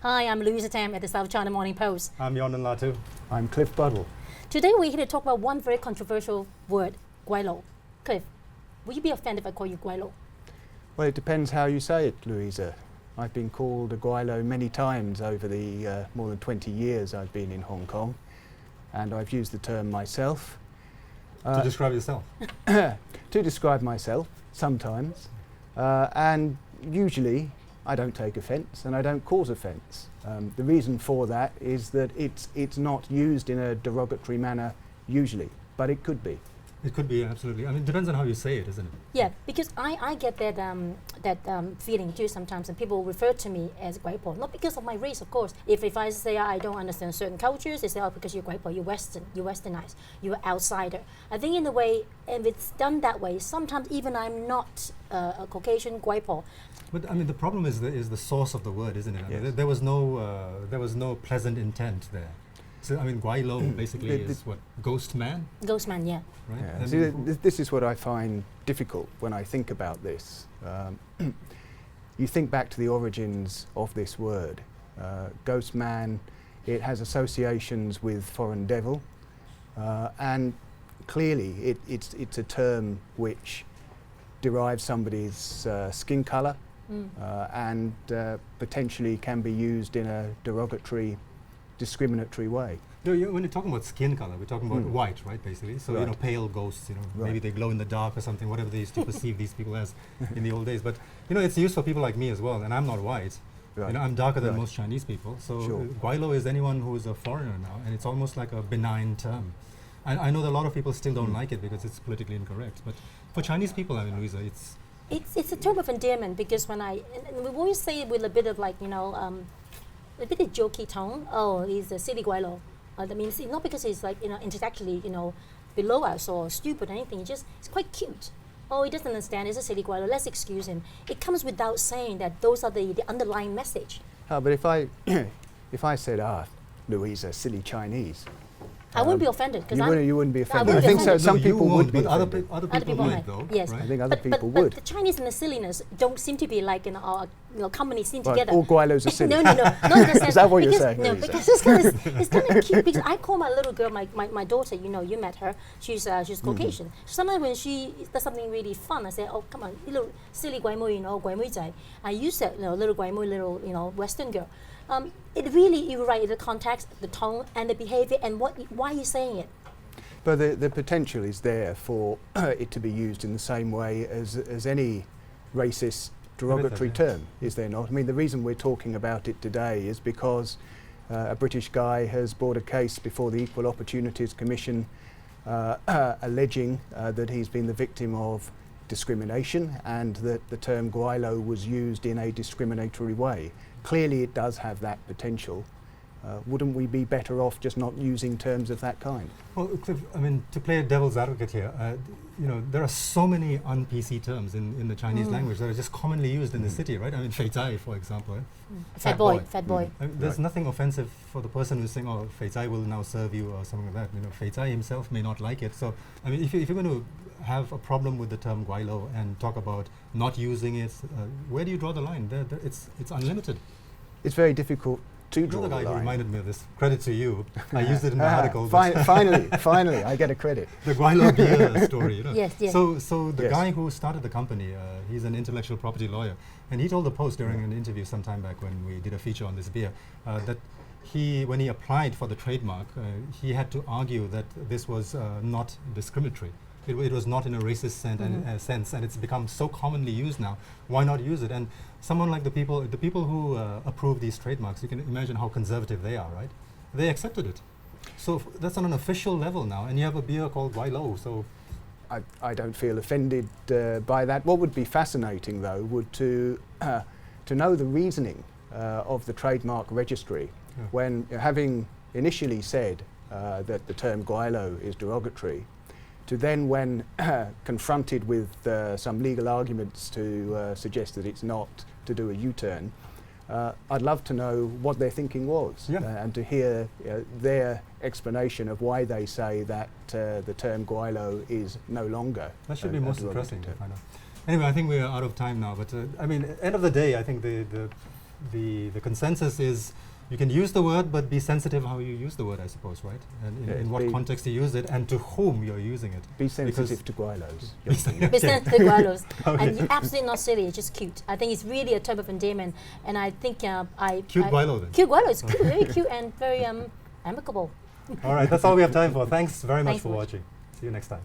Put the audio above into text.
Hi, I'm Louisa Tam at the South China Morning Post. I'm Yonan Latu. I'm Cliff Buddle. Today we're here to talk about one very controversial word, gweilo. Cliff, would you be offended if I call you gweilo? Well, it depends how you say it, Louisa. I've been called a gweilo many times over the more than 20 years I've been in Hong Kong, and I've used the term myself. To describe yourself? To describe myself, sometimes. And usually I don't take offence and I don't cause offence. The reason for that is that it's not used in a derogatory manner usually, but it could be. It could be, absolutely. I mean, it depends on how you say it, isn't it? Yeah, because I get that feeling too sometimes, and people refer to me as gweilo, not because of my race, of course. If I say I don't understand certain cultures, they say, oh, because you're gweilo, you're Western, you're Westernized, you're an outsider. I think in a way, if it's done that way, sometimes even I'm not a Caucasian gweilo. But I mean, the problem is the source of the word, isn't it? I mean, Yes. there was no pleasant intent there. So I mean, gweilo basically is what, ghost man, Ghost man, yeah. right? Yeah. And See, this is what I find difficult when I think about this. You think back to the origins of this word. Ghost man, it has associations with foreign devil, and clearly it's a term which derives somebody's skin colour and potentially can be used in a derogatory, discriminatory way. no, when you're talking about skin color, we're talking about white, right? Basically, so you know, Right. pale ghosts. You know, Right. maybe they glow in the dark or something. Whatever they used to perceive these people as in the old days. But you know, it's used for people like me as well, and I'm not white. Right. You know, I'm darker than Right. most Chinese people. So Sure. gweilo is anyone who is a foreigner now, and it's almost like a benign term. I know that a lot of people still don't like it because it's politically incorrect. But for Chinese people, I mean, Louisa, It's a term of endearment because when and we always say it with a bit of like, a bit of jokey tone. Oh, he's a silly gweilo. That means not because he's like, intellectually, below us or stupid or anything. It's quite cute. Oh, he doesn't understand. He's a silly gweilo. Let's excuse him. It comes without saying that those are the underlying message. But if I if I said, Louisa, silly Chinese, I wouldn't be offended because you wouldn't be I offended. I, wouldn't be think so. offended. Some you people would won't, be but other offended. other Other people people might, might, though. yes. Right? I think other people but would. the Chinese and the silliness don't seem to be like our company seen Right, together. all gweilos are silly. No, not in the sense. Is that what you're because- saying, No, Louisa? because it's kind of cute. Because I call my little girl, my daughter. You met her. She's Caucasian. Sometimes when she does something really fun, I say, oh come on, you little silly gweilo, gweilo zai. I use that, little gweilo, little Western girl. It really, you're right, the context, the tone, and the behavior, and why you're saying it. But the potential is there for it to be used in the same way as any racist derogatory Everything, term, is there not? I mean, the reason we're talking about it today is because a British guy has brought a case before the Equal Opportunities Commission alleging that he's been the victim of discrimination and that the term gweilo was used in a discriminatory way. Clearly it does have that potential. Wouldn't we be better off just not using terms of that kind? Well, Cliff, I mean, to play a devil's advocate here, there are so many un-PC terms in the Chinese language that are just commonly used in the city, right? I mean, fei zai, for example. Fat boy. I mean, there's Right. nothing offensive for the person who's saying, oh, fei zai will now serve you or something like that. You know, fei zai himself may not like it. So, I mean, if you're going to have a problem with the term gweilo and talk about not using it, where do you draw the line? It's unlimited. It's very difficult to draw You're the the guy who line. reminded me of this. Credit to you. I used it in my article. Finally, I get a credit. The gweilo beer story, you know. Yes, yes. So the Yes. guy who started the company, he's an intellectual property lawyer, and he told the Post during an interview some time back when we did a feature on this beer that when he applied for the trademark, he had to argue that this was not discriminatory. It was not in a racist sense, and it's become so commonly used now. Why not use it? And someone like the people who approve these trademarks, you can imagine how conservative they are, right? They accepted it. So that's on an official level now, and you have a beer called gweilo. So I don't feel offended by that. What would be fascinating, though, would to know the reasoning of the trademark registry when, having initially said that the term gweilo is derogatory, to then, when confronted with some legal arguments to suggest that it's not, to do a U-turn. I'd love to know what their thinking was and to hear their explanation of why they say that the term gweilo is no longer. that should be most interesting to find out. Anyway, I think we're out of time now, but I mean, end of the day, I think the consensus is you can use the word, but be sensitive how you use the word, I suppose, right? And in what context you use it, and to whom you're using it. Be sensitive to gweilos. Business the gwelos. And you're absolutely not silly, it's just cute. I think it's really a term of endearment, and I think Cute gweilo then. Cute gweilo is cute, very cute and very amicable. All right, that's all we have time for. Thanks very much Thanks for so much. watching. See you next time.